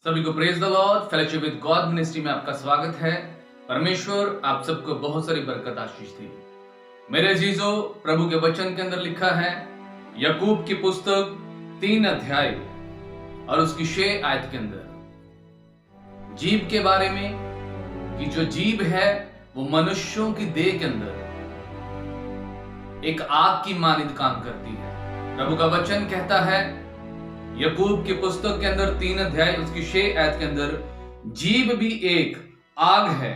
सभी को praise the Lord fellowship with God ministry में आपका स्वागत है। परमेश्वर आप सबको बहुत सारी बरकत आशीष दे। मेरे अजीजों, प्रभु के वचन के अंदर लिखा है याकूब की पुस्तक 3 अध्याय और उसकी 6 आयत के अंदर जीभ के बारे में कि जो जीभ है वो मनुष्यों की देह के अंदर एक आग की मानिंद काम करती है। प्रभु का वचन कहता है याकूब की पुस्तक के अंदर 3 अध्याय उसकी 6 आयत के अंदर, जीभ भी एक आग है।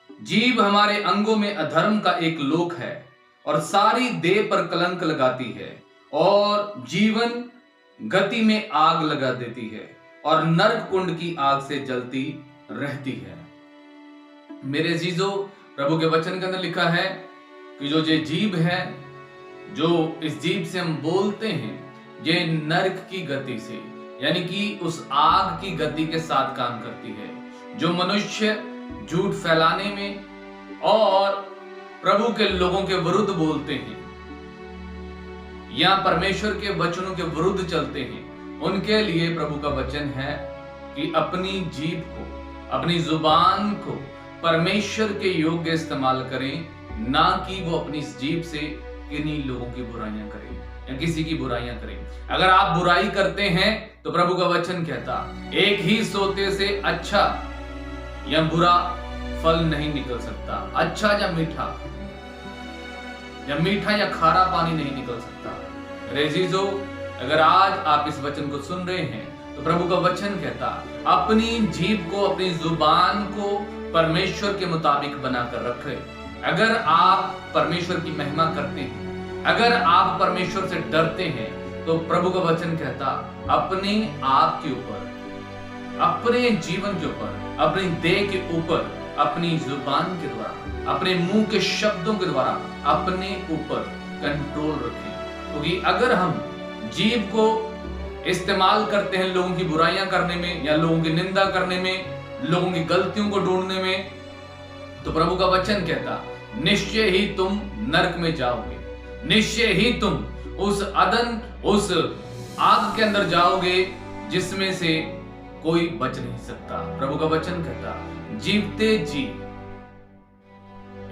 जीभ हमारे अंगों में अधर्म का एक लोक है और सारी देह पर कलंक लगाती है और जीवन गति में आग लगा देती है और नरक कुंड की आग से जलती रहती है। मेरे अजीजों, प्रभु के वचन के अंदर लिखा है कि जो ये जीभ है, जो इस जीभ से हम बोलते हैं, ये नरक की गति से यानी कि उस आग की गति के साथ काम करती है। जो मनुष्य झूठ फैलाने में और प्रभु के लोगों के विरुद्ध बोलते हैं या परमेश्वर के वचनों के विरुद्ध चलते हैं, उनके लिए प्रभु का वचन है कि अपनी जीभ को, अपनी जुबान को परमेश्वर के योग्य इस्तेमाल करें, ना कि वो अपनी जीभ से किन्हीं लोगों की बुराइयां करें या किसी की बुराइयां करें। अगर आप बुराई करते हैं तो प्रभु का वचन कहता एक ही सोते से अच्छा या बुरा फल नहीं निकल सकता, अच्छा या मीठा या खारा पानी नहीं निकल सकता। रेजीजो, अगर आज आप इस वचन को सुन रहे हैं तो प्रभु का वचन कहता अपनी जीभ को, अपनी जुबान को परमेश्वर के मुताबिक बनाकर रखें। अगर आप परमेश्वर की महिमा करते हैं, अगर आप परमेश्वर से डरते हैं, तो प्रभु का वचन कहता अपने आप के ऊपर, अपने जीवन के ऊपर, अपनी देह के ऊपर, अपनी जुबान के द्वारा, अपने मुंह के शब्दों के द्वारा अपने ऊपर कंट्रोल रखें। क्योंकि अगर हम जीभ को इस्तेमाल करते हैं लोगों की बुराइयां करने में या लोगों की निंदा करने में, लोगों की गलतियों को ढूंढने में, तो प्रभु का वचन कहता निश्चय ही तुम नरक में जाओगे, निश्चय ही तुम उस आग के अंदर जाओगे जिसमें से कोई बच नहीं सकता। प्रभु का वचन कहता जीवते जी,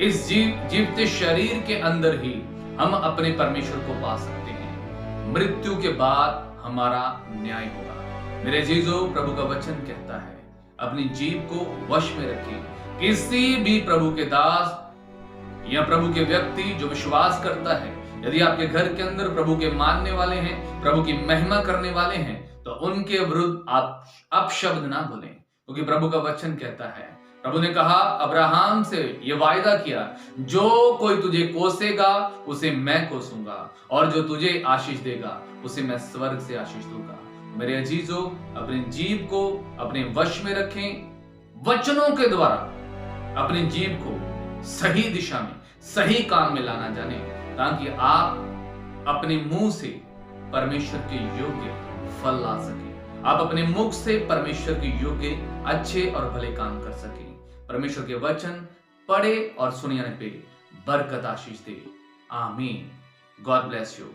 इस जीवते शरीर के अंदर ही हम अपने परमेश्वर को पा सकते हैं। मृत्यु के बाद हमारा न्याय होगा। मेरे जीजो, प्रभु का वचन कहता है अपनी जीभ को वश में रखें। किसी भी प्रभु के दास या प्रभु के व्यक्ति जो विश्वास करता है, यदि आपके घर के अंदर प्रभु के मानने वाले हैं, प्रभु की महिमा करने वाले हैं, तो उनके विरुद्ध आप अपशब्द ना बोलें। क्योंकि प्रभु का वचन कहता है, प्रभु ने कहा अब्राहम से यह वायदा किया, जो कोई तुझे कोसेगा उसे मैं कोसूंगा और जो तुझे आशीष देगा उसे मैं स्वर्ग से आशीष दूंगा। मेरे अजीजों, अपनी जीभ को अपने वश में रखें। वचनों के द्वारा अपनी जीभ को सही दिशा में, सही काम में लाना जाने, ताकि आप अपने मुंह से परमेश्वर के योग्य फल ला सके। आप अपने मुख से परमेश्वर के योग्य अच्छे और भले काम कर सके। परमेश्वर के वचन पढ़े और सुनने पे बरकत आशीष दे। आमीन। God bless you.